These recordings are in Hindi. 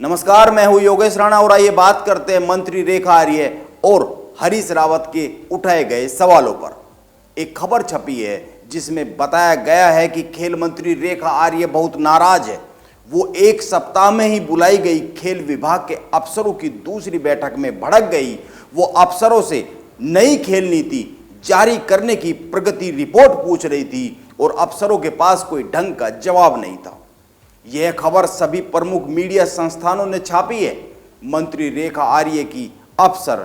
नमस्कार, मैं हूं योगेश राणा और आइए बात करते हैं मंत्री रेखा आर्य और हरीश रावत के उठाए गए सवालों पर। एक खबर छपी है जिसमें बताया गया है कि खेल मंत्री रेखा आर्य बहुत नाराज है। वो एक सप्ताह में ही बुलाई गई खेल विभाग के अफसरों की दूसरी बैठक में भड़क गई। वो अफसरों से नई खेल नीति जारी करने की प्रगति रिपोर्ट पूछ रही थी और अफसरों के पास कोई ढंग का जवाब नहीं था। यह खबर सभी प्रमुख मीडिया संस्थानों ने छापी है। मंत्री रेखा आर्य की अफसर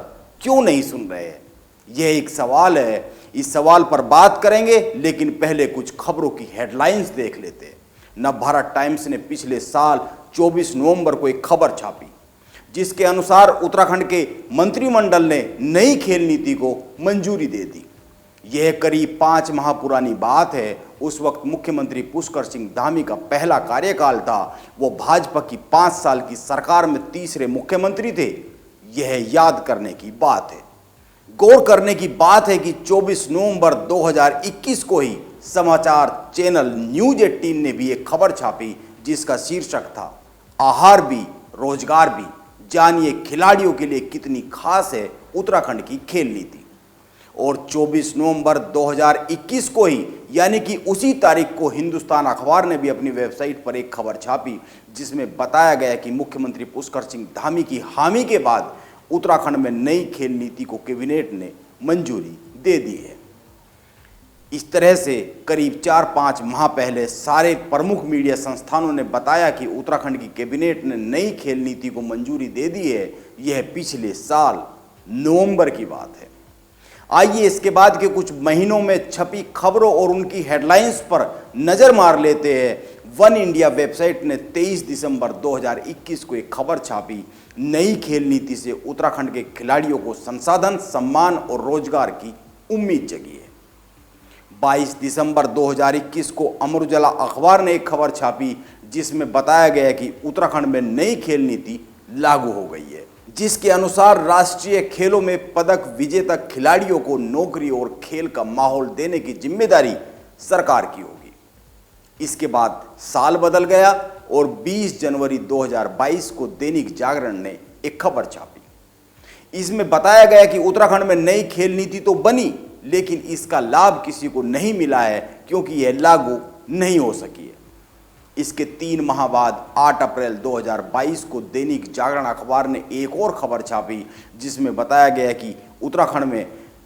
क्यों नहीं सुन रहे हैं, यह एक सवाल है। इस सवाल पर बात करेंगे, लेकिन पहले कुछ खबरों की हेडलाइंस देख लेते हैं। नवभारत टाइम्स ने पिछले साल 24 नवंबर को एक खबर छापी जिसके अनुसार उत्तराखंड के मंत्रिमंडल ने नई खेल नीति को मंजूरी दे दी। यह करीब 5 माह पुरानी बात है। उस वक्त मुख्यमंत्री पुष्कर सिंह धामी का पहला कार्यकाल था। वो भाजपा की 5 साल की सरकार में तीसरे मुख्यमंत्री थे। यह याद करने की बात है। गौर करने की बात है कि 24 नवंबर 2021 को ही समाचार चैनल न्यूज 18 ने भी एक खबर छापी जिसका शीर्षक था आहार भी रोजगार भी, जानिए खिलाड़ियों के लिए कितनी खास है उत्तराखंड की खेल नीति। और 24 नवंबर 2021 को ही, यानी कि उसी तारीख को, हिंदुस्तान अखबार ने भी अपनी वेबसाइट पर एक खबर छापी जिसमें बताया गया कि मुख्यमंत्री पुष्कर सिंह धामी की हामी के बाद उत्तराखंड में नई खेल नीति को कैबिनेट ने मंजूरी दे दी है। इस तरह से करीब 4-5 माह पहले सारे प्रमुख मीडिया संस्थानों ने बताया कि उत्तराखंड की कैबिनेट ने नई खेल नीति को मंजूरी दे दी है। यह पिछले साल नवंबर की बात है। आइए इसके बाद के कुछ महीनों में छपी खबरों और उनकी हेडलाइंस पर नजर मार लेते हैं। वन इंडिया वेबसाइट ने 23 दिसंबर 2021 को एक खबर छापी, नई खेल नीति से उत्तराखंड के खिलाड़ियों को संसाधन, सम्मान और रोजगार की उम्मीद जगी है। 22 दिसंबर 2021 को अमर उजाला अखबार ने एक खबर छापी जिसमें बताया गया कि उत्तराखंड में नई खेल नीति लागू हो गई है, जिसके अनुसार राष्ट्रीय खेलों में पदक विजेता खिलाड़ियों को नौकरी और खेल का माहौल देने की जिम्मेदारी सरकार की होगी। इसके बाद साल बदल गया और 20 जनवरी 2022 को दैनिक जागरण ने एक खबर छापी। इसमें बताया गया कि उत्तराखंड में नई खेल नीति तो बनी, लेकिन इसका लाभ किसी को नहीं मिला है क्योंकि यह लागू नहीं हो सकी है। इसके 3 माह बाद 8 अप्रैल 2022 को दैनिक जागरण अखबार ने एक और खबर छापी जिसमें बताया गया कि उत्तराखंड में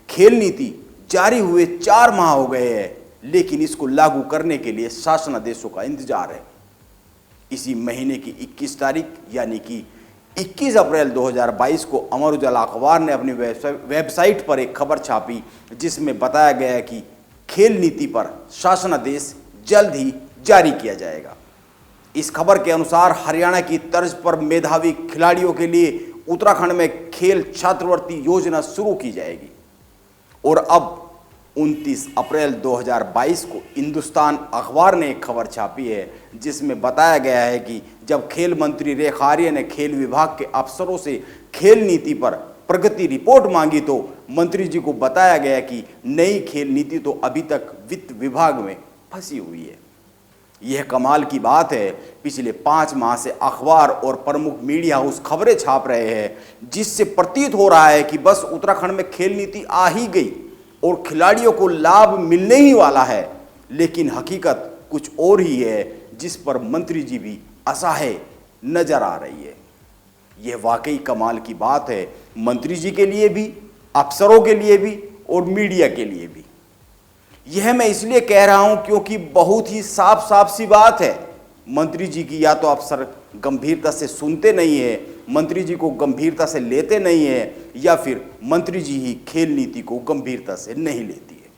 खेल नीति जारी हुए 4 माह हो गए हैं, लेकिन इसको लागू करने के लिए शासनादेशों का इंतजार है। इसी महीने की 21 तारीख यानी कि 21 अप्रैल 2022 को अमर उजाला अखबार ने अपनी वेबसाइट पर एक खबर छापी जिसमें बताया गया कि खेल नीति पर शासनादेश जल्द ही जारी किया जाएगा। इस खबर के अनुसार हरियाणा की तर्ज पर मेधावी खिलाड़ियों के लिए उत्तराखंड में खेल छात्रवृत्ति योजना शुरू की जाएगी। और अब 29 अप्रैल 2022 को हिंदुस्तान अखबार ने एक खबर छापी है जिसमें बताया गया है कि जब खेल मंत्री रेखा आर्य ने खेल विभाग के अफसरों से खेल नीति पर प्रगति रिपोर्ट मांगी तो मंत्री जी को बताया गया कि नई खेल नीति तो अभी तक वित्त विभाग में फंसी हुई है। यह कमाल की बात है। पिछले 5 माह से अखबार और प्रमुख मीडिया हाउस खबरें छाप रहे हैं जिससे प्रतीत हो रहा है कि बस उत्तराखंड में खेल नीति आ ही गई और खिलाड़ियों को लाभ मिलने ही वाला है, लेकिन हकीकत कुछ और ही है जिस पर मंत्री जी भी असहाय नजर आ रही है। यह वाकई कमाल की बात है, मंत्री जी के लिए भी, अफसरों के लिए भी और मीडिया के लिए भी। यह मैं इसलिए कह रहा हूं क्योंकि बहुत ही साफ साफ सी बात है, मंत्री जी की या तो अफसर गंभीरता से सुनते नहीं है, मंत्री जी को गंभीरता से लेते नहीं है, या फिर मंत्री जी ही खेल नीति को गंभीरता से नहीं लेती है।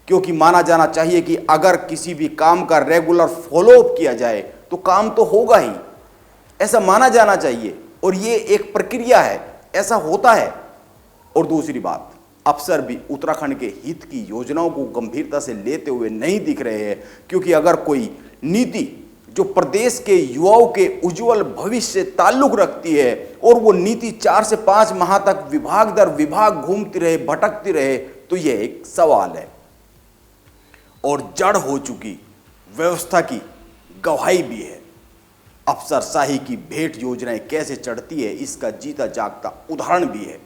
क्योंकि माना जाना चाहिए कि अगर किसी भी काम का रेगुलर फॉलोअप किया जाए तो काम तो होगा ही, ऐसा माना जाना चाहिए और ये एक प्रक्रिया है, ऐसा होता है। और दूसरी बात, अफसर भी उत्तराखंड के हित की योजनाओं को गंभीरता से लेते हुए नहीं दिख रहे हैं, क्योंकि अगर कोई नीति जो प्रदेश के युवाओं के उज्जवल भविष्य से ताल्लुक रखती है और वो नीति 4 से 5 माह तक विभाग दर विभाग घूमती रहे, भटकती रहे, तो यह एक सवाल है। और जड़ हो चुकी व्यवस्था की गवाही भी है। अफसरशाही की भेंट योजनाएं कैसे चढ़ती है, इसका जीता जागता उदाहरण भी है।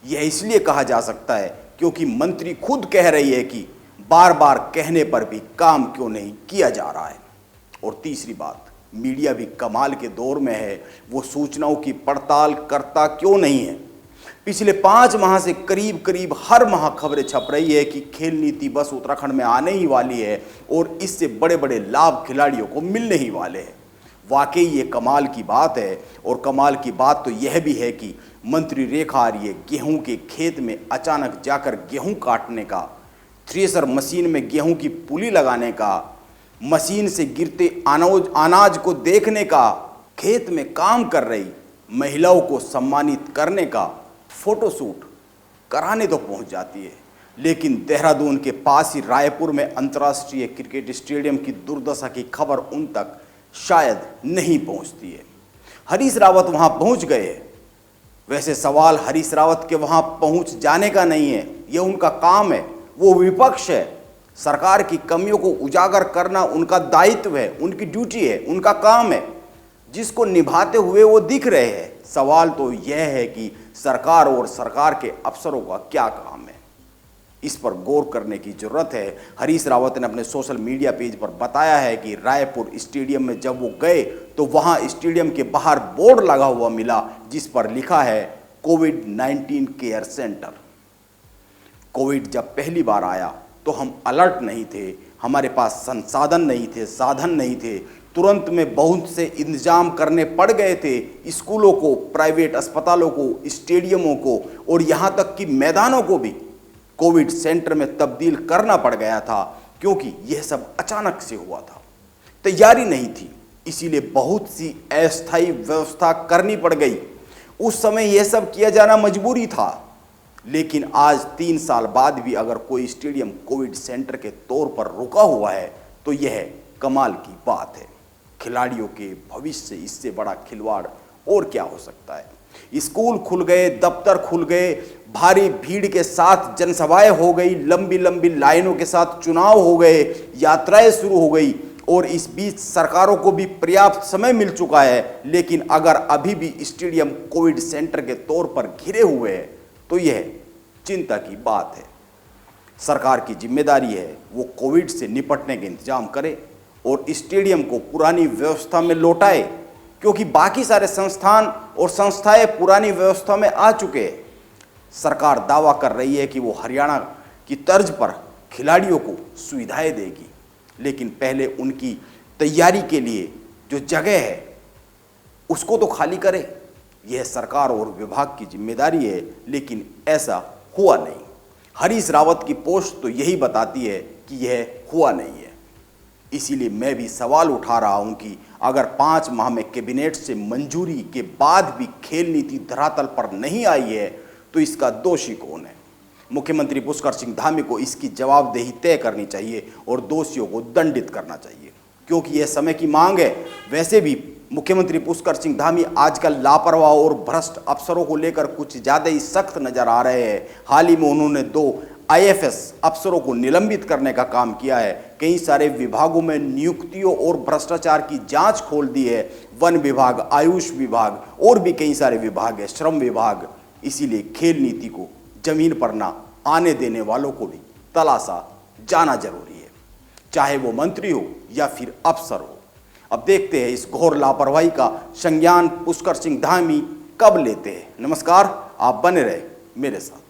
यह इसलिए कहा जा सकता है क्योंकि मंत्री खुद कह रही है कि बार बार कहने पर भी काम क्यों नहीं किया जा रहा है। और तीसरी बात, मीडिया भी कमाल के दौर में है, वो सूचनाओं की पड़ताल करता क्यों नहीं है। पिछले 5 माह से करीब करीब हर माह खबरें छप रही है कि खेल नीति बस उत्तराखंड में आने ही वाली है और इससे बड़े बड़े लाभ खिलाड़ियों को मिलने ही वाले हैं। वाकई ये कमाल की बात है। और कमाल की बात तो यह भी है कि मंत्री रेखा आर्य गेहूं के खेत में अचानक जाकर गेहूं काटने का, थ्रेसर मशीन में गेहूं की पुली लगाने का, मशीन से गिरते अनाज को देखने का, खेत में काम कर रही महिलाओं को सम्मानित करने का, फोटोशूट कराने तो पहुंच जाती है, लेकिन देहरादून के पास ही रायपुर में अंतर्राष्ट्रीय क्रिकेट स्टेडियम की दुर्दशा की खबर उन तक शायद नहीं पहुंचती है। हरीश रावत वहां पहुंच गए। वैसे सवाल हरीश रावत के वहां पहुंच जाने का नहीं है, यह उनका काम है, वो विपक्ष है। सरकार की कमियों को उजागर करना उनका दायित्व है, उनकी ड्यूटी है, उनका काम है, जिसको निभाते हुए वो दिख रहे हैं। सवाल तो यह है कि सरकार और सरकार के अफसरों का क्या काम है, इस पर गौर करने की जरूरत है। हरीश रावत ने अपने सोशल मीडिया पेज पर बताया है कि रायपुर स्टेडियम में जब वो गए तो वहां स्टेडियम के बाहर बोर्ड लगा हुआ मिला जिस पर लिखा है कोविड-19 केयर सेंटर। कोविड जब पहली बार आया तो हम अलर्ट नहीं थे, हमारे पास संसाधन नहीं थे, साधन नहीं थे, तुरंत में बहुत से इंतजाम करने पड़ गए थे। स्कूलों को, प्राइवेट अस्पतालों को, स्टेडियमों को और यहाँ तक कि मैदानों को भी कोविड सेंटर में तब्दील करना पड़ गया था, क्योंकि यह सब अचानक से हुआ था, तैयारी नहीं थी, इसीलिए बहुत सी अस्थायी व्यवस्था करनी पड़ गई। उस समय यह सब किया जाना मजबूरी था, लेकिन आज 3 साल बाद भी अगर कोई स्टेडियम कोविड सेंटर के तौर पर रुका हुआ है तो यह कमाल की बात है। खिलाड़ियों के भविष्य से इससे बड़ा खिलवाड़ और क्या हो सकता है। स्कूल खुल गए, दफ्तर खुल गए, भारी भीड़ के साथ जनसभाएं हो गई, लंबी लंबी लाइनों के साथ चुनाव हो गए, यात्राएं शुरू हो गई और इस बीच सरकारों को भी पर्याप्त समय मिल चुका है। लेकिन अगर अभी भी स्टेडियम कोविड सेंटर के तौर पर घिरे हुए हैं तो यह चिंता की बात है। सरकार की जिम्मेदारी है वो कोविड से निपटने के इंतजाम करे और स्टेडियम को पुरानी व्यवस्था में लौटाए, क्योंकि बाकी सारे संस्थान और संस्थाएं पुरानी व्यवस्था में आ चुके हैं। सरकार दावा कर रही है कि वो हरियाणा की तर्ज पर खिलाड़ियों को सुविधाएं देगी, लेकिन पहले उनकी तैयारी के लिए जो जगह है उसको तो खाली करे। यह सरकार और विभाग की जिम्मेदारी है, लेकिन ऐसा हुआ नहीं। हरीश रावत की पोस्ट तो यही बताती है कि यह हुआ नहीं है। इसीलिए मैं भी सवाल उठा रहा हूं कि अगर 5 माह में कैबिनेट से मंजूरी के बाद भी खेल नीति धरातल पर नहीं आई है तो इसका दोषी कौन है। मुख्यमंत्री पुष्कर सिंह धामी को इसकी जवाबदेही तय करनी चाहिए और दोषियों को दंडित करना चाहिए, क्योंकि यह समय की मांग है। वैसे भी मुख्यमंत्री पुष्कर सिंह धामी आजकल लापरवाह और भ्रष्ट अफसरों को लेकर कुछ ज़्यादा ही सख्त नजर आ रहे हैं। हाल ही में उन्होंने 2 IFS अफसरों को निलंबित करने का काम किया है। कई सारे विभागों में नियुक्तियों और भ्रष्टाचार की जांच खोल दी है। वन विभाग, आयुष विभाग और भी कई सारे विभाग है, श्रम विभाग। इसीलिए खेल नीति को जमीन पर ना आने देने वालों को भी तलाशा जाना जरूरी है, चाहे वो मंत्री हो या फिर अफसर हो। अब देखते हैं इस घोर लापरवाही का संज्ञान पुष्कर सिंह धामी कब लेते हैं। नमस्कार, आप बने रहे मेरे साथ।